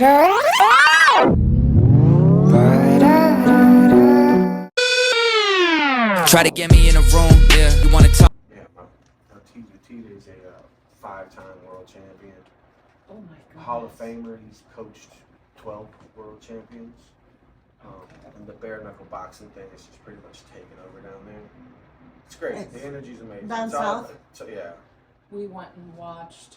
Try to get me in a room, yeah. You wanna talk? Yeah, my TJ is a 5-time world champion. Oh my god. Hall of Famer. He's coached 12 world champions. And the bare knuckle boxing thing is just pretty much taken over down there. It's great. The energy's amazing. Down It's all- south? So yeah. We went and watched.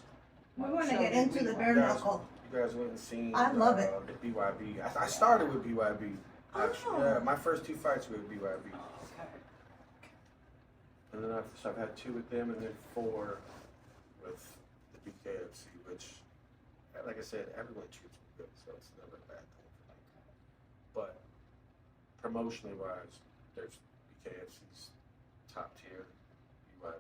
We want to get into the bare knuckle. You guys went and seen I love it. the BYB. I started with BYB. Actually, Oh. yeah, my first 2 fights were with BYB. Oh, okay. And then I've had 2 with them, and then 4 with the BKFC, which, like I said, everyone treats me good, so it's never a bad thing for me. But promotionally wise, there's BKFC's top tier, BYB's,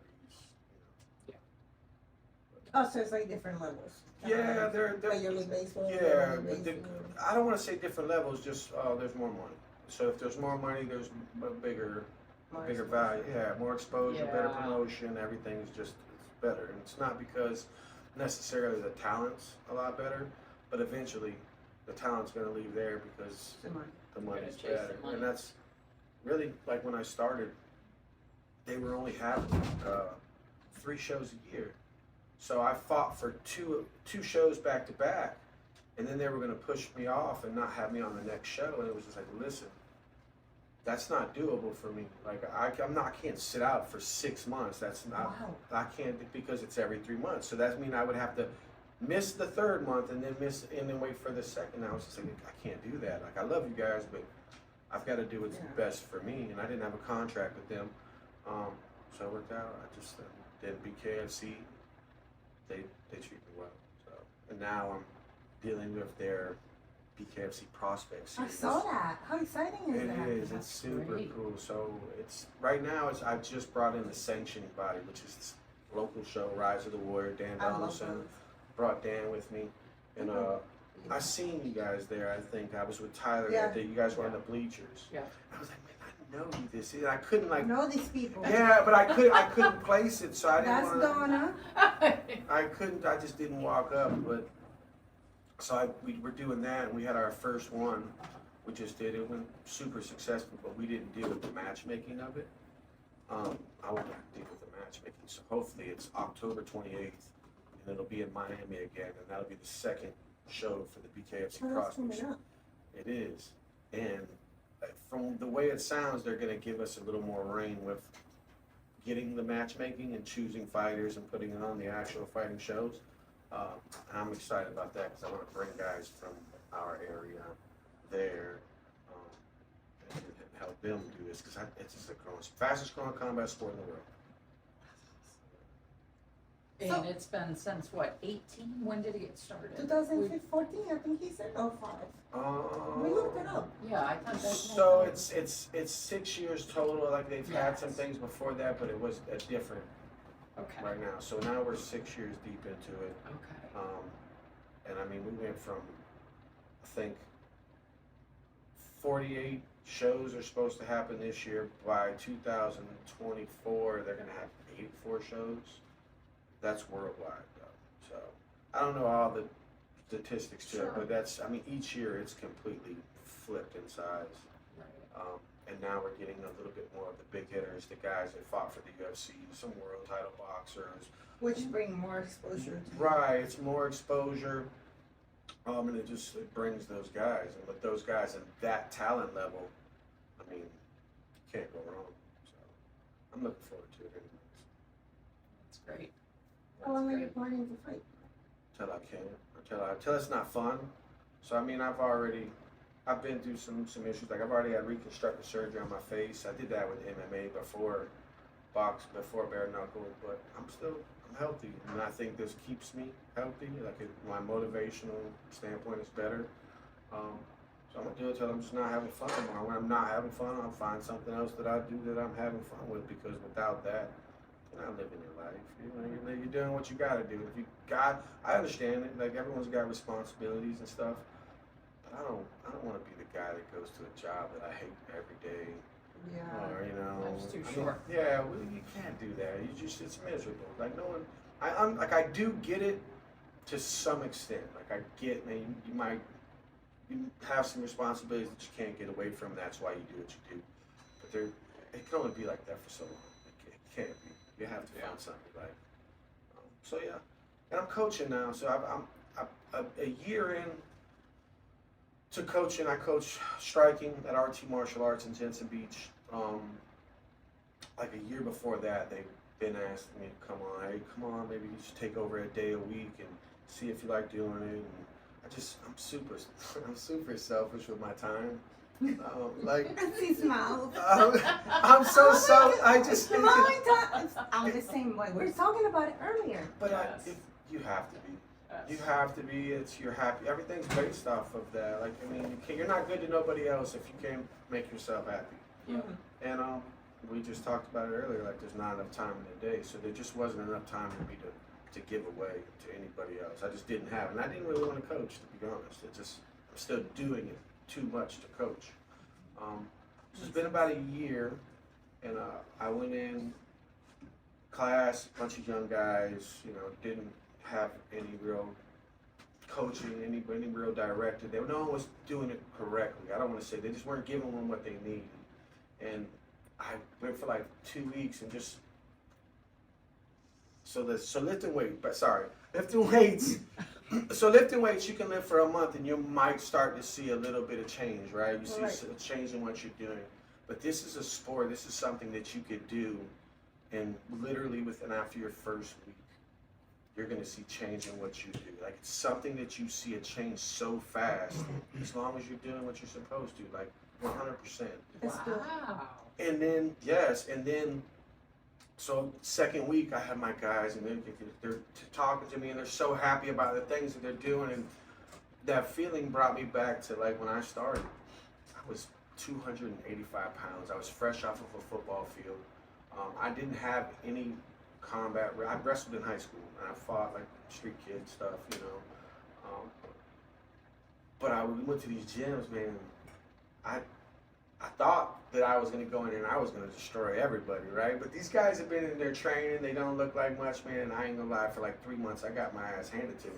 Oh, so it's like different levels. Yeah, they're Major League Baseball. yeah, Major League but Baseball. I don't want to say different levels. Just there's more money. So if there's more money, there's a bigger More bigger exposure. value. Yeah, more exposure, better Yeah. promotion. Everything is just it's better, and it's not because necessarily the talent's a lot better, but eventually the talent's going to leave there because The money. the money's chase the better, money. and that's really like when I started. They were only having 3 shows a year. So I fought for two shows back to back, and then they were going to push me off and not have me on the next show. And it was just like, listen, that's not doable for me. Like I can't sit out for 6 months. That's not. Wow. I can't because it's every 3 months. So that means I would have to miss the 3rd month and then wait for the 2nd. I was just like, I can't do that. Like I love you guys, but I've got to do what's best for me. And I didn't have a contract with them, so it worked out. I just did BKFC. They treat me well. So, and now I'm dealing with their BKFC prospects. I saw that. How exciting is It that? is. It's That's super great. cool. So it's right now. I've just brought in the sanctioning body, which is this local show, Rise of the Warrior. Dan I love Donaldson those. brought Dan with me, and I seen you guys there. I think I was with Tyler. Yeah. That day. You guys were on the bleachers. Yeah. I was like, man, I know you this. And I couldn't like. I know these people. Yeah, but I couldn't place it, so I didn't That's want to. Donna. I couldn't. I just didn't walk up. But so we were doing that, and we had our first one. We just did it. Went super successful, but we didn't deal with the matchmaking of it. I want to deal with the matchmaking. So hopefully it's October 28th, and it'll be in Miami again, and that'll be the 2nd show for the BKFC Oh, that's Prospects. coming up. It is, and from the way it sounds, they're going to give us a little more reign with getting the matchmaking and choosing fighters and putting it on the actual fighting shows. And I'm excited about that because I want to bring guys from our area there and help them do this because it's just the fastest growing combat sport in the world. And it's been since what, 18? When did it get started? 2014, I think he said. Oh, 5. We looked it up. Yeah, I thought that. So it's 6 years total. Like they've had some Yes. things before that, but it was a different Okay. right now. So now we're 6 years deep into it. Okay. And I mean, we went from, I think, 48 shows are supposed to happen this year. By 2024, they're going to have 84 shows. That's worldwide, though. So I don't know all the statistics to it, Sure. but that's, I mean, each year it's completely flipped in size. Right. And now we're getting a little bit more of the big hitters, the guys that fought for the UFC, some world title boxers. Which bring more exposure to Right, it's more exposure, and it brings those guys, and with those guys and that talent level, I mean, you can't go wrong. So I'm looking forward to it anyways. That's great. How long are you Great. planning to fight? Till I can, until it's not fun. So I mean, I've been through some issues. Like I've already had reconstructive surgery on my face. I did that with MMA before bare knuckle, but I'm healthy, and I think this keeps me healthy. Like my motivational standpoint is better. So I'm gonna do it till I'm just not having fun anymore. When I'm not having fun, I'll find something else that I do that I'm having fun with. Because without that, you're not living your life. You're doing what you gotta do. If you I understand it. Like everyone's got responsibilities and stuff. But I don't want to be the guy that goes to a job that I hate every day. Yeah. Or Life's too I mean, short. yeah, well, you can't do that. It's miserable. Like no one. I'm like I do get it to some extent. Like I get, man, you might you have some responsibilities that you can't get away from. That's why you do what you do. But it can only be like that for so long. It can't be. You have to find something you like. So yeah, and I'm coaching now. So I'm a year in to coaching. I coach striking at RT Martial Arts in Jensen Beach. Like a year before that, they've been asking me to come on, maybe you should take over a day a week and see if you like doing it. And I'm super selfish with my time. Like, he smiles. I'm so I just think I'm the same way. We were talking about it earlier. But you have to be. You have to be. You're happy. Everything's based off of that. Like, I mean, you're not good to nobody else if you can't make yourself happy. Yeah. And we just talked about it earlier. Like, there's not enough time in the day, so there just wasn't enough time for me to give away to anybody else. I just didn't have it, and I didn't really want to coach, to be honest. I'm still doing it too much to coach. So it's been about a year, and I went in class, a bunch of young guys, didn't have any real coaching, any real direction. No one was doing it correctly. I don't want to say, they just weren't giving them what they needed. And I went for like 2 weeks and just, lifting weights. So lifting weights, you can lift for a month and you might start to see a little bit of change, right? You see a change in what you're doing. But this is a sport, this is something that you could do, and literally after your first week, you're gonna see change in what you do. Like, it's something that you see a change so fast, as long as you're doing what you're supposed to, like 100%. Wow. And then, so second week I have my guys, and they're talking to me, and they're so happy about the things that they're doing, and that feeling brought me back to like when I started. I was 285 pounds. I was fresh off of a football field. I didn't have any combat. I wrestled in high school, and I fought like street kid stuff, But I went to these gyms, man. I thought that I was going to go in there and I was going to destroy everybody, right? But these guys have been in their training. They don't look like much, man. I ain't going to lie. For like 3 months, I got my ass handed to me.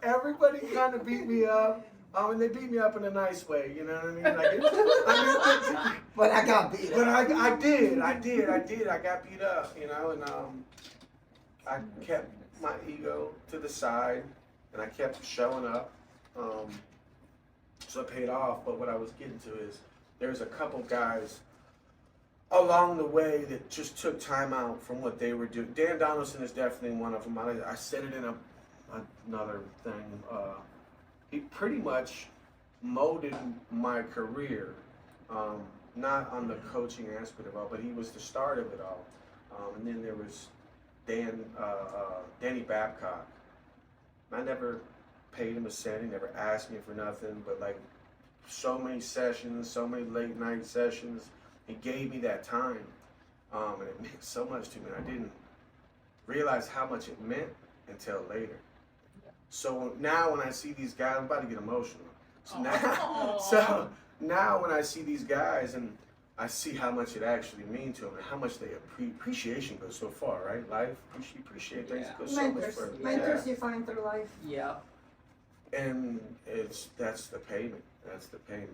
Everybody kind of beat me up. And they beat me up in a nice way, you know what I mean? Like, but I got beat up. But I did. I got beat up, and I kept my ego to the side, and I kept showing up. So it paid off. But what I was getting to is there's a couple guys along the way that just took time out from what they were doing. Dan Donaldson is definitely one of them. I said it in another thing. He pretty much molded my career, not on the coaching aspect of it all, but he was the start of it all. And then there was Danny Babcock. I never paid him a cent. He never asked me for nothing, but like so many sessions, so many late night sessions, he gave me that time, and it meant so much to me. I didn't realize how much it meant until later. So now when I see these guys, I'm about to get emotional. So now when I see these guys and I see how much it actually means to them and how much they appreciation goes so far, right? Life, appreciate things goes so much further. Mentors you find through life. Yeah. And that's the payment. That's the payment,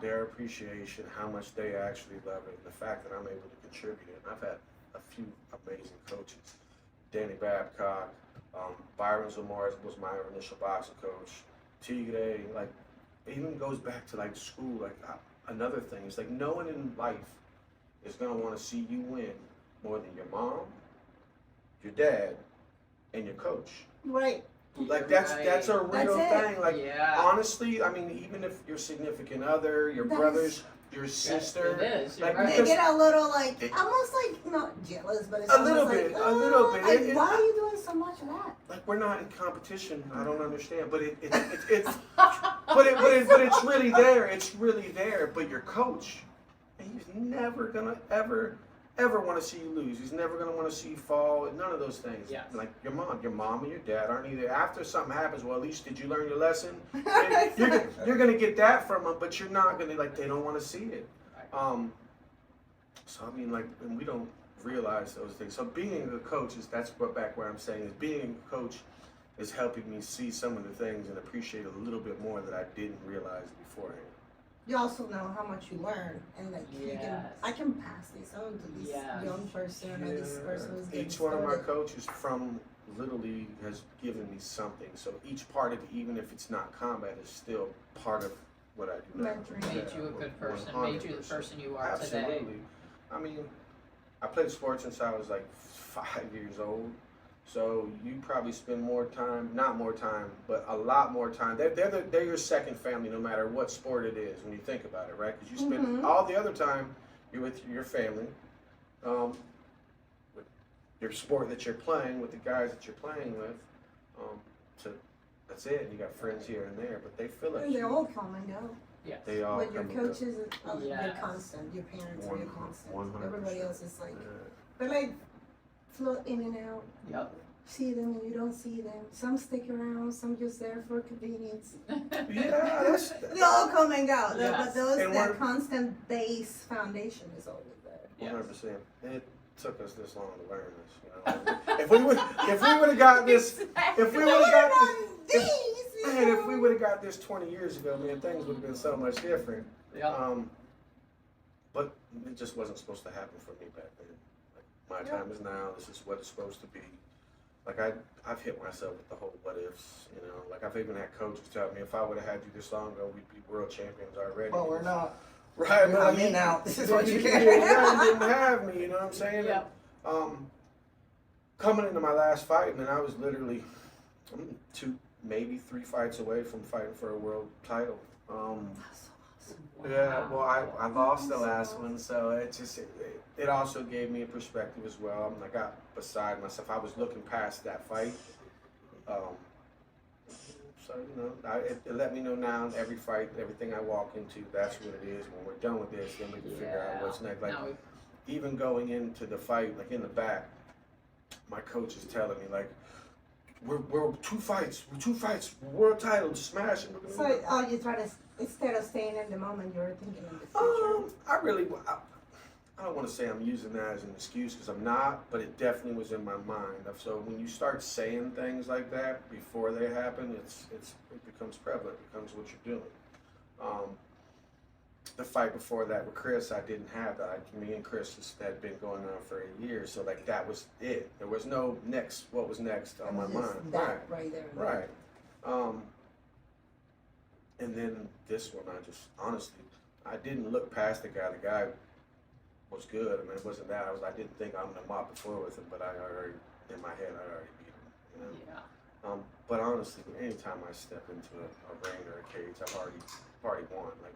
Their appreciation, how much they actually love it, and the fact that I'm able to contribute it. And I've had a few amazing coaches. Danny Babcock, Byron Zamora was my initial boxing coach. Tigre, like, it even goes back to like school. Like, another thing is like no one in life is gonna want to see you win more than your mom, your dad, and your coach. Right. Like that's a real thing. Like, honestly, I mean, even if your significant other, your brothers, your sister, it is. like, Right. They get a little like almost like not jealous, but it's a little bit. Like, Like, why are you doing so much of that? like, we're not in competition. I don't understand, but it's really there. It's really there. But your coach, he's never gonna ever want to see you lose. He's never gonna want to see you fall. None of those things. Yes. Like your mom and your dad aren't either. After something happens, well, at least did you learn your lesson? You're gonna get that from them, but you're not gonna, like, they don't want to see it. So I mean, like, and we don't realize those things. So being a coach that's back where I'm saying is being a coach is helping me see some of the things and appreciate a little bit more that I didn't realize beforehand. You also know how much you learn, and like I can pass this on to this young person or this person who's getting Each one of my started. coaches from Little League has given me something. So each part of it, even if it's not combat, is still part of what I do now. Mentoring. Made you a good person, made you the 100%. person you are Absolutely. today. I mean, I played sports since I was like 5 years old. So you probably spend more time, not more time, but a lot more time. They're your second family, no matter what sport it is. When you think about it, right? Because you spend all the other time you're with your family, with your sport that you're playing, with the guys that you're playing with. So that's it. And you got friends here and there, but they feel like And they all come and go. Yes. they all But your come and go. coaches, they're Yes. constant. Your parents are your constant. 100%. Everybody else is like, Yeah. but like float in and out. Yep. See them and you don't see them. Some stick around, some just there for convenience. Yeah, that's They all come and go. Yes. But those And that we're- constant base foundation is always there. 100%. It took us this long to learn this. You know? if we would have gotten this, if we would have got this, if we would have got this 20 years ago, man, things would have been so much different. Yeah. But it just wasn't supposed to happen for me back then. Like, my time is now. This is what it's supposed to be. Like I've hit myself with the whole what ifs. You know, like I've even had coaches tell me if I would have had you this long ago, we'd be world champions already. But we're not. Right, You're but not me now. This is what you you get. didn't have me, you know what I'm saying? Yep. Coming into my last fight, man, I was literally 2, maybe 3 fights away from fighting for a world title. Yeah, well, I lost the last one, so it also gave me a perspective as well. I got beside myself. I was looking past that fight. So, you know, it let me know now every fight, everything I walk into, that's what it is. When we're done with this, then we can figure out what's next. Like, Now even going into the fight, like in the back, my coach is telling me, like, we're 2 fights, world title, smash it. So, you try to, instead of staying in the moment, you're thinking of the future. I don't want to say I'm using that as an excuse because I'm not, but it definitely was in my mind. So when you start saying things like that before they happen, it becomes prevalent. It becomes what you're doing. The fight before that with Chris, I didn't have that. Me and Chris had been going on for a year, so like that was it. There was no next. What was next on my mind? That right there. Right. And then this one, I didn't look past the guy. The guy was good. I mean, it wasn't that. I didn't think I'm gonna mop the floor with him, but in my head, I already beat him. You know? Yeah. But honestly, anytime I step into a ring or a cage, I've already won. Like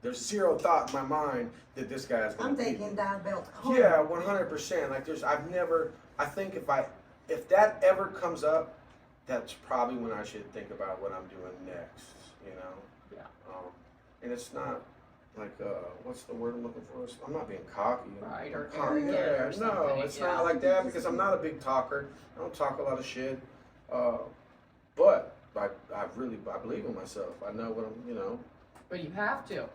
there's zero thought in my mind that this guy's gonna I'm beat taking me. that belt home. Yeah, 100%. Like I think if that ever comes up, that's probably when I should think about what I'm doing next. You know. Yeah. And it's not like what's the word I'm looking for? I'm not being cocky. Right, or cocky. arrogant Yeah, or no, something, it's yeah. not like that because I'm not a big talker. I don't talk a lot of shit. But I believe in myself. I know what I'm. You know. But you have to.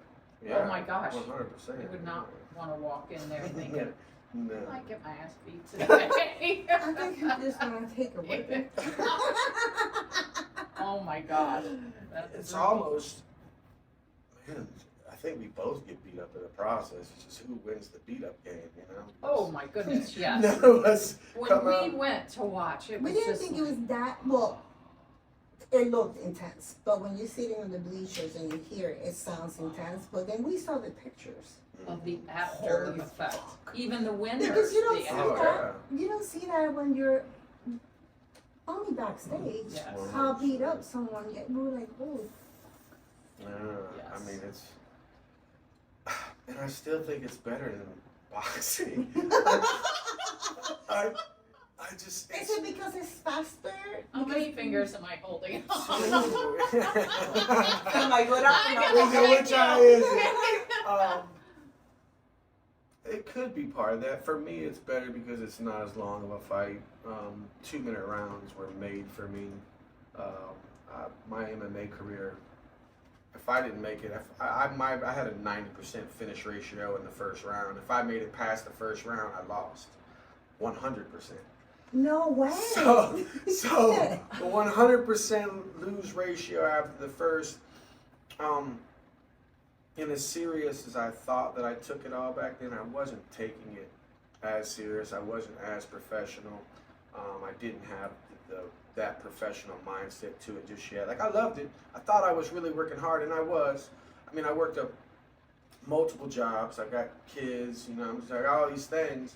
Yeah, Oh my gosh. 100%. You would not want to walk in there thinking, No. I might get my ass beat today. I think you just want to take a whipping. Oh my gosh. It's almost. Man, I think we both get beat up in the process. It's just who wins the beat up game, you know? Oh my goodness, yes. None of us When come we out. went to watch, it was We didn't just think it was that, well, it looked intense, but when you're sitting on the bleachers and you hear it, it sounds intense, but then we saw the pictures. of the after Holy effect. Even the winners. Because you don't the see Oh, that, you don't see that when you're only backstage, Yes. how beat up someone get. We were like, oh, Yeah, Yes. I mean, and I still think it's better than boxing. I just. is it because it's faster? How many fingers am I holding? Oh my God, Which eye is it? It could be part of that. For me, it's better because it's not as long of a fight. 2-minute rounds were made for me. My MMA career, if I didn't make it, I had a 90% finish ratio in the first round. If I made it past the first round, I lost 100%. No way. So the 100% lose ratio after the first, in as serious as I thought that I took it all back then, I wasn't taking it as serious. I wasn't as professional. I didn't have that professional mindset to it just yet. Like, I loved it. I thought I was really working hard, and I was. I mean, I worked up multiple jobs. I got kids, you know, I'm just like all these things.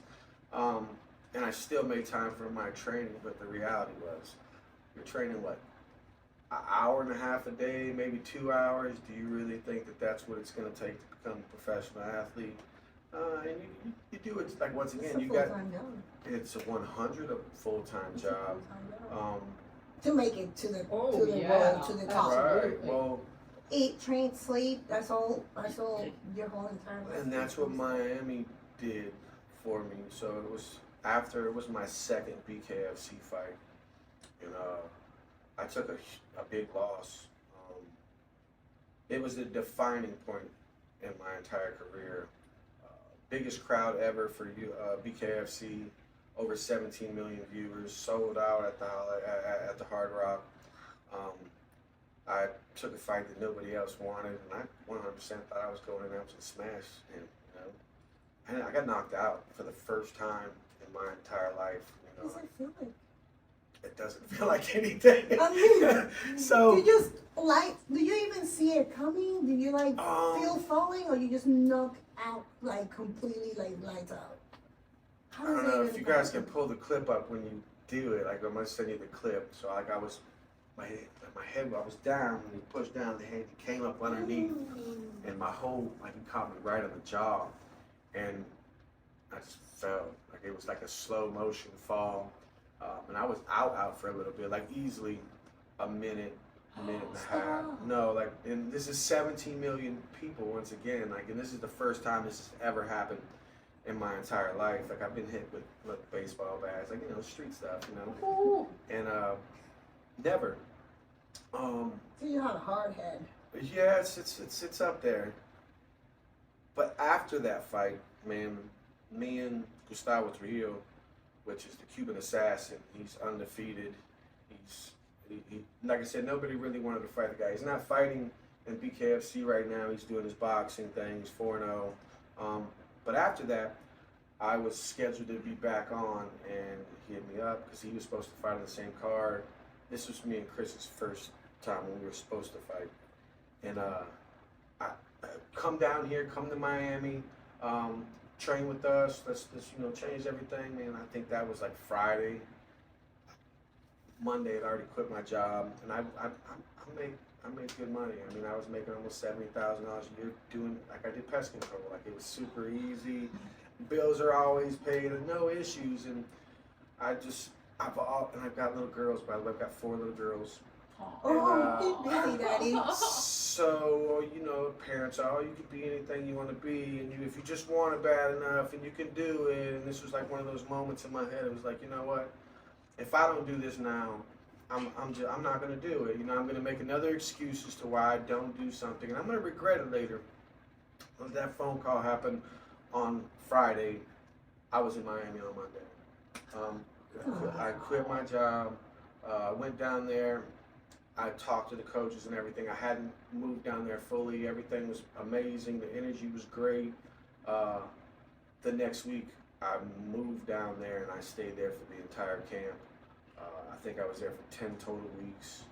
And I still made time for my training, but the reality was, you're training what, an hour and a half a day, maybe 2 hours? Do you really think that that's what it's going to take to become a professional athlete? And you do it, like, once again, you got, it's a 100 a full-time job. To make it to the Oh, world, yeah. to the top. Right, well, Eat, train, sleep, that's all your whole entire life. and that's what Miami did for me. So it was after, it was my second BKFC fight, and I took a big loss. It was a defining point in my entire career. Biggest crowd ever for BKFC, over 17 million viewers, sold out at the Hard Rock. I took a fight that nobody else wanted, and I 100% thought I was going in there to smash, and and I got knocked out for the first time in my entire life. What does it feel like? It doesn't feel like anything. I mean, so you just do you even see it coming? Do you feel falling, or you just knock out completely lights out? I don't know if you guys can pull the clip up when you do it. Like, I'm gonna send you the clip. So I was, my head, I was down, when he pushed down, the head came up underneath, and my whole, he caught me right on the jaw, and I just fell. Like, it was like a slow motion fall, and I was out for a little bit, like easily a minute and a half. No, and this is 17 million people once again, and this is the first time this has ever happened in my entire life. Like, I've been hit with baseball bats, street stuff, and never. So you had a hard head. Yeah, it's up there. But after that fight, man, me and Gustavo Trujillo, which is the Cuban assassin, he's undefeated. He like I said, nobody really wanted to fight the guy. He's not fighting in BKFC right now. He's doing his boxing thing. He's 4-0. But after that, I was scheduled to be back on, and he hit me up because he was supposed to fight on the same card. This was me and Chris's first time when we were supposed to fight. And I come down here, come to Miami, train with us. Let's change everything, man. I think that was like Friday. Monday, I'd already quit my job, and I made good money. I mean, I was making almost $70,000 a year doing, I did pest control. Like, it was super easy. Bills are always paid, and no issues. And I've got little girls, by the way. I've got 4 little girls. Oh, busy, Daddy. So, parents are, you can be anything you want to be, and if you just want it bad enough, and you can do it. And this was like one of those moments in my head. It was like, you know what? If I don't do this now, I'm not gonna do it. I'm gonna make another excuse as to why I don't do something, and I'm gonna regret it later. When that phone call happened on Friday, I was in Miami on Monday. I quit my job, went down there. I talked to the coaches and everything. I hadn't moved down there fully. Everything was amazing. The energy was great. The next week, I moved down there and I stayed there for the entire camp. I think I was there for 10 total weeks.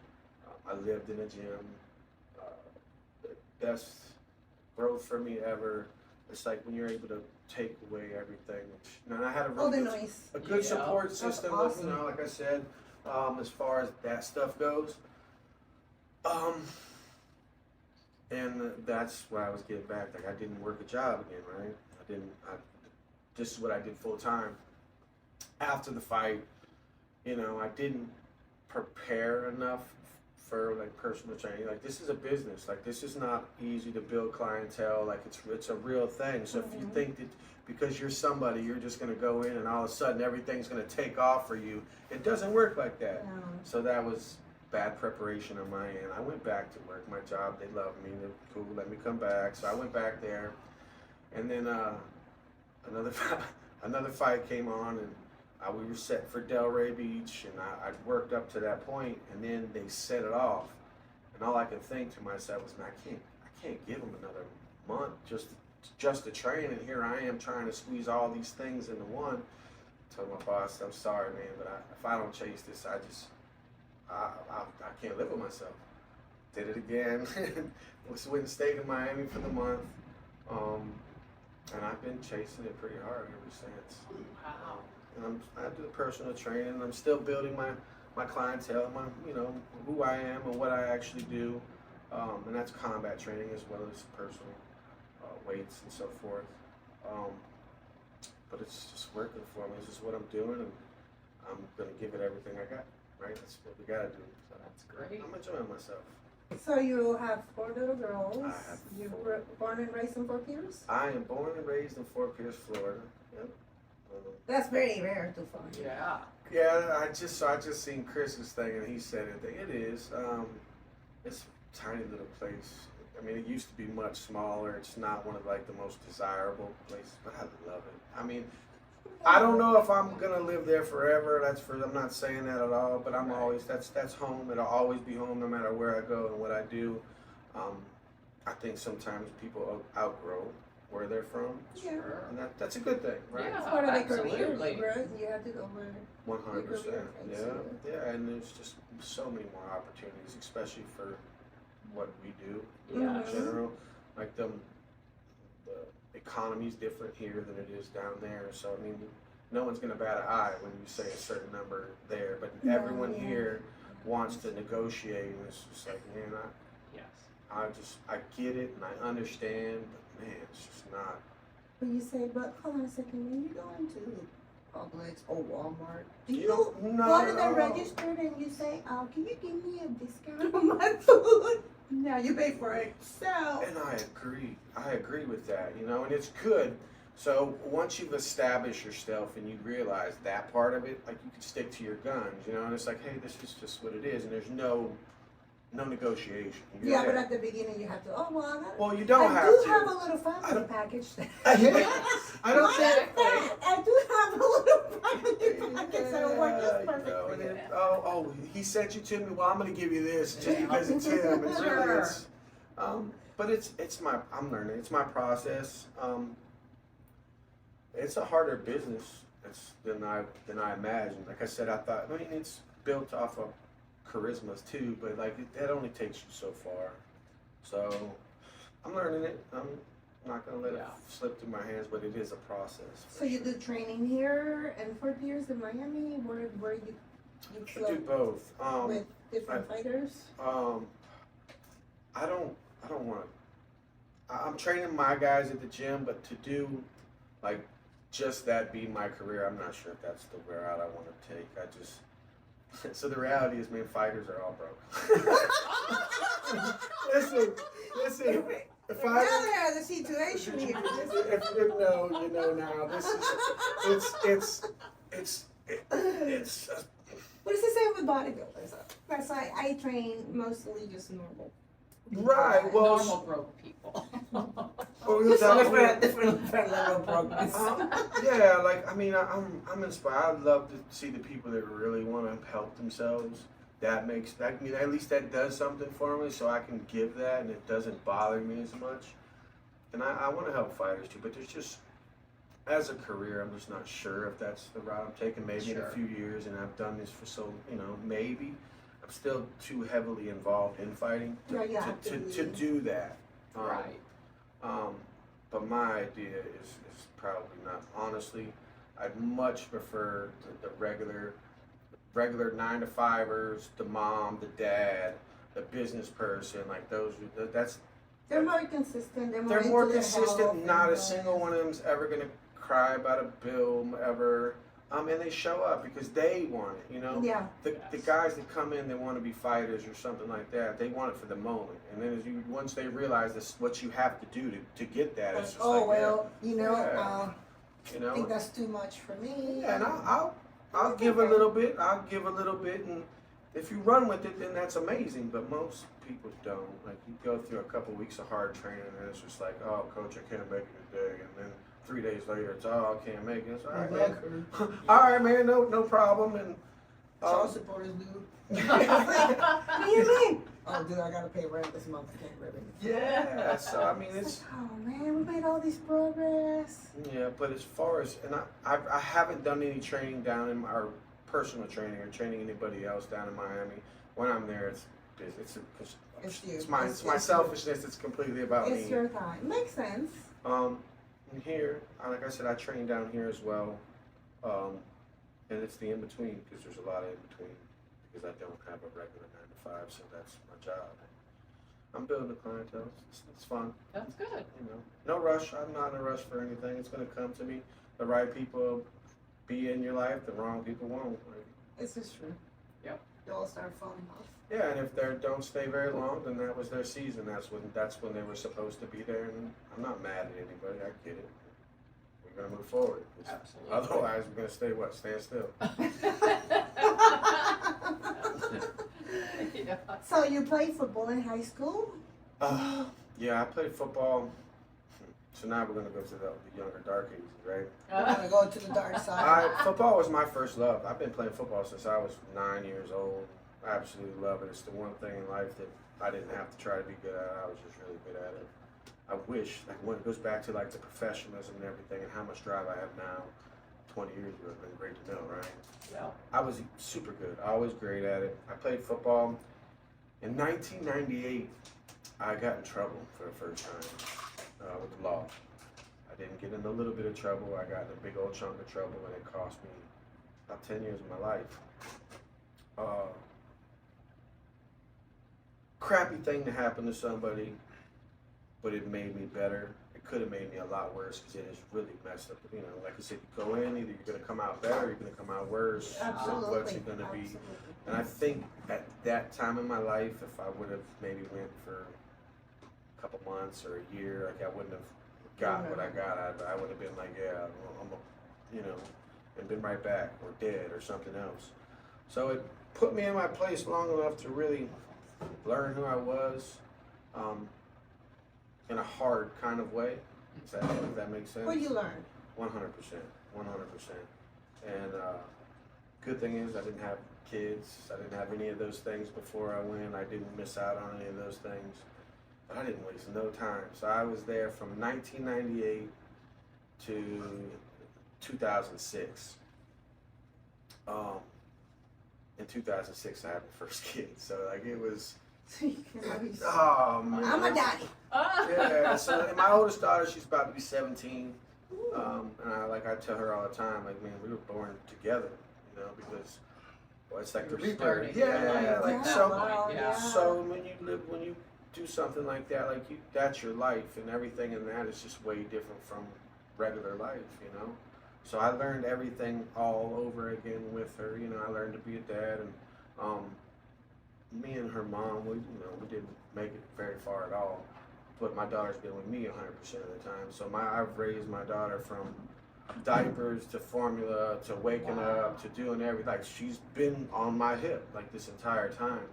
I lived in a gym. The best growth for me ever. It's like when you're able to take away everything. And I had a good support system. Awesome. Like I said, as far as that stuff goes. And that's why I was getting back. Like, I didn't work a job again, right? This is what I did full time. After the fight, I didn't prepare enough for personal training. Like, this is a business. Like, this is not easy to build clientele. Like, it's a real thing. So if you think that because you're somebody, you're just gonna go in and all of a sudden everything's gonna take off for you, it doesn't work like that. No. So that was bad preparation on my end. I went back to work my job. They loved me. They were cool, let me come back. So I went back there, and then another fight came on, and We were set for Delray Beach, and I worked up to that point, and then they set it off, and all I could think to myself was, man, I can't give them another month just to train, and here I am trying to squeeze all these things into one. I told my boss, I'm sorry, man, but if I don't chase this, I can't live with myself. Did it again. Went and stayed in Miami for the month, and I've been chasing it pretty hard ever since. Wow. And I do personal training. I'm still building my clientele, who I am and what I actually do, and that's combat training as well as personal weights and so forth. But it's just working for me. This is what I'm doing, and I'm gonna give it everything I got. Right? That's what we gotta do. So That's great. I'm enjoying myself. So you have 4 little girls. I have You 4. were born and raised in Fort Pierce? I am born and raised in Fort Pierce, Florida. Yep. That's very rare to find. Yeah. Yeah, I just seen Chris's thing, and he said it. It is. It's a tiny little place. I mean, it used to be much smaller. It's not one of like the most desirable places, but I love it. I mean, I don't know if I'm gonna live there forever. I'm not saying that at all. But I'm always that's home. It'll always be home, no matter where I go and what I do. I think sometimes people outgrow where they're from, Yeah. and that's a good thing, right? Yeah. It's part of the career, Absolutely. right? You have to go where. 100%. Your Yeah, career. yeah, and there's just so many more opportunities, especially for what we do Yeah. in general. Like the economy's different here than it is down there. So I mean, no one's gonna bat an eye when you say a certain number there, but No, everyone yeah. here wants to negotiate, and it's just like, man, Yes. I get it and I understand, but man, it's just not. But you say, but hold on a second, when you go into Publix or Walmart, do you don't- no, go to the no. register and you say, can you give me a discount on my food? Now you pay for it. So. And I agree with that, and it's good. So once you've established yourself and you realize that part of it, like you can stick to your guns, and it's like, hey, this is just what it is, and there's no negotiation. You're Yeah, but there. at the beginning you have to, Well, you don't I have do to. have a little I family don't- package. I don't think. I do have a little family package that'll work just You perfect know, for and you. it- oh, he sent you to me. Well, I'm gonna give you this just because it's him. It's really, Sure. but I'm learning. It's my process. It's a harder business than I imagined. Like I said, I mean, it's built off of charismas too, but like that only takes you so far. So I'm learning it. I'm not gonna let it Yeah. slip through my hands, but it is a process. for So you sure. do training here and Fort Pierce in Miami, where you I do float both. with different fighters? I don't want to. I'm training my guys at the gym, but to do like just that be my career, I'm not sure if that's the route I want to take. So the reality is, man, fighters are all broke. listen. If Now they're the situation here. if you know, you know now. This is it's. But it's the same with bodybuilders. That's why I train mostly just normal. Right. Well, Normal broke people. Different level of progress. Yeah, like I mean, I'm inspired. I love to see the people that really want to help themselves. That makes that. I mean, at least that does something for me, so I can give that, and it doesn't bother me as much. And I want to help fighters too, but there's just, as a career, I'm just not sure if that's the route I'm taking. Maybe in a Sure. few years, and I've done this for so, maybe I'm still too heavily involved in fighting Yeah, you have to do that. Right. But my idea is probably not. Honestly, I'd much prefer the regular 9-to-5ers, the mom, the dad, the business person, like those. They're more consistent. They're into more their consistent. health Not a and, single one of them's ever gonna cry about a bill ever. And they show up because they want it. Yeah. The guys that come in, they want to be fighters or something like that. They want it for the moment, and then once they realize this, what you have to do to get that, it's just I yeah. think that's too much for me. Yeah, and I'll give a little bit. And if you run with it, then that's amazing. But most people don't. Like you go through a couple weeks of hard training, and it's just like, oh, coach, I can't make it today, and then 3 days later, it's, oh, I can't make it. It's all right, Back man. hurt. All right, man, no problem. And Child support is due. What do you mean? Oh, dude, I gotta pay rent this month. I can't really. yeah, so I mean, it's Oh man, we made all this progress. yeah, but as far as and I haven't done any training down in our personal training or training anybody else down in Miami. When I'm there, it's It's you. it's my It's selfishness. It's completely about It's me. your time. Makes sense. And here, like I said, I train down here as well, and it's the in between because there's a lot of in between because I don't have a regular 9 to 5, so that's my job. I'm building a clientele. It's fun. That's good. You know, no rush. I'm not in a rush for anything. It's gonna come to me. The right people be in your life. The wrong people won't. Like, This is true. Yep. You all start falling off. yeah, and if they don't stay very long, then that was their season. That's when they were supposed to be there. And I'm not mad at anybody. I get it. We're gonna move forward. Absolutely. Otherwise, we're gonna stay what? Stand still. Yeah. So you played football in high school? Yeah, I played football. So now we're gonna go to the younger dark ages, right? We're gonna go to the dark side. Football was my first love. I've been playing football since I was 9 years old. I absolutely love it. It's the one thing in life that I didn't have to try to be good at. I was just really good at it. I wish, like when it goes back to like the professionalism and everything and how much drive I have now, 20 years ago would have been great to know, right? Yeah. I was super good. Always great at it. I played football. In 1998, I got in trouble for the first time with the law. I didn't get in a little bit of trouble. I got in a big old chunk of trouble, and it cost me about 10 years of my life. Crappy thing to happen to somebody, but it made me better. It could have made me a lot worse because it is really messed up. You know, like I said, you go in, either you're going to come out better or you're going to come out worse. Absolutely. What you're going to be. Absolutely. And I think at that time in my life, if I would have maybe went for a couple months or a year, like I wouldn't have got what I got. I would have been like, yeah, you know, and been right back or dead or something else. So it put me in my place long enough to really learn who I was in a hard kind of way. If that makes sense? What you learn? 100%. And good thing is I didn't have kids. I didn't have any of those things before I went. I didn't miss out on any of those things. But I didn't waste no time. So I was there from 1998 to 2006. In 2006, I had my first kid. So like it was. Oh man. I'm a daddy. Yeah. So my oldest daughter, she's about to be 17. And I tell her all the time, like, man, we were born together, you know, because well, it's like the spirit. Yeah, like so when you do something like that, like that's your life, and everything in that is just way different from regular life, you know. So I learned everything all over again with her. You know, I learned to be a dad, and me and her mom, we didn't make it very far at all. But my daughter's been with me 100% of the time. So I've raised my daughter from diapers to formula to waking up to doing everything. Like she's been on my hip like this entire time.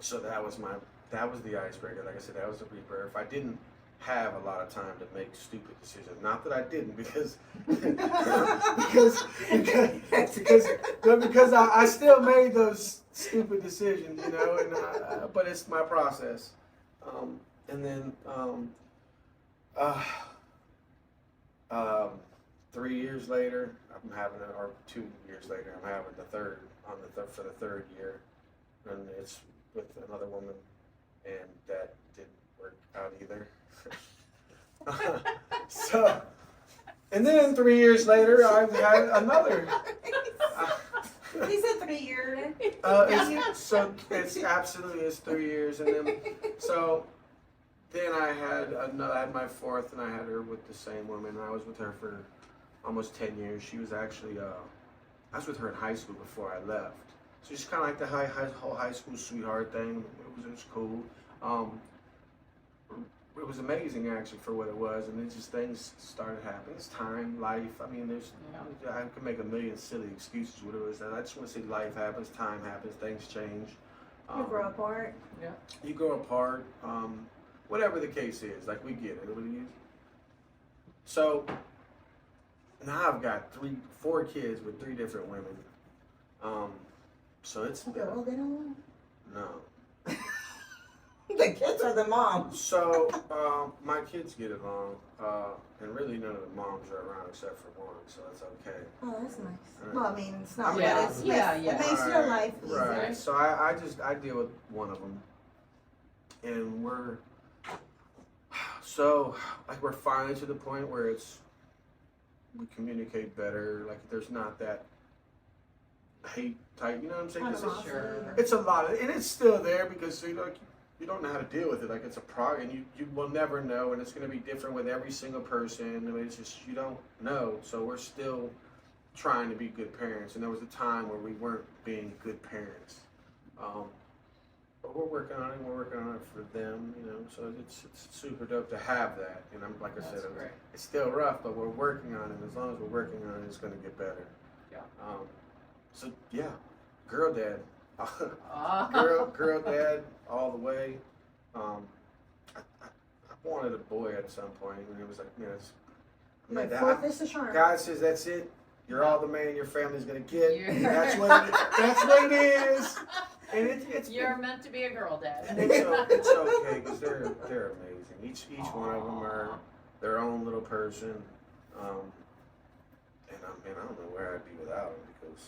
So that was the icebreaker. Like I said, that was the rebirth. If I didn't have a lot of time to make stupid decisions, not that I didn't, because I still made those stupid decisions, you know. And but it's my process. And then 3 years later, I'm having or 2 years later, I'm having the third for the third year, and it's with another woman, and that didn't work out either. So, and then 3 years later, I've had another. He said 3 years. It's 3 years, and then I had my fourth, and I had her with the same woman. I was with her for almost 10 years. She was actually, I was with her in high school before I left. So it's kind of like the whole high school sweetheart thing. It was cool. It was amazing actually for what it was, and then just things started happening. It's time, life. I mean, I could make a million silly excuses what it was. I just want to say life happens, time happens, things change. You grow apart. Yeah. You grow apart. Whatever the case is, like we get it. So now I've got 4 kids with 3 different women. So it's They're all getting along? no. The kids or the moms? So my kids get along, and really none of the moms are around except for one, so that's okay. Oh, that's nice. Right. Well, I mean, it's not, Yeah. but it's Yeah, it yeah. makes your life easier. Right. So I deal with one of them, and we're finally to the point where we communicate better. Like there's not that hate type, you know what I'm saying? 'Cause Animosity. Sure. it's a lot, and it's still there because you don't know how to deal with it. Like it's a and you will never know, and it's going to be different with every single person. I mean, it's just you don't know. So we're still trying to be good parents, and there was a time where we weren't being good parents. But we're working on it. We're working on it for them, you know. So it's super dope to have that. And I'm like I That's said, great. it's still rough, but we're working on it. As long as we're working on it, it's going to get better. Yeah. So yeah, girl dad. Oh. girl dad all the way. I wanted a boy at some point, and it was like, you know, Like, fourth is the charm. God says that's it. You're all the man your family's gonna get. You're- That's what it is. And it's You're meant to be a girl dad. it's okay because they're amazing. Each one of them are their own little person. And I don't know where I'd be without them because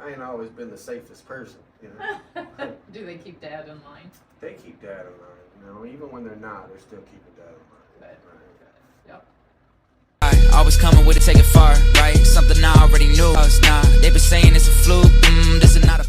I ain't always been the safest person. You know, Do they keep dad in line? they keep dad in mind. You know, even when they're not, they're still keeping dad in mind. Good. Right. Good. Yep. Always coming with it, take it far, right? Something I already knew. Nah, they been saying it's a fluke. This is not a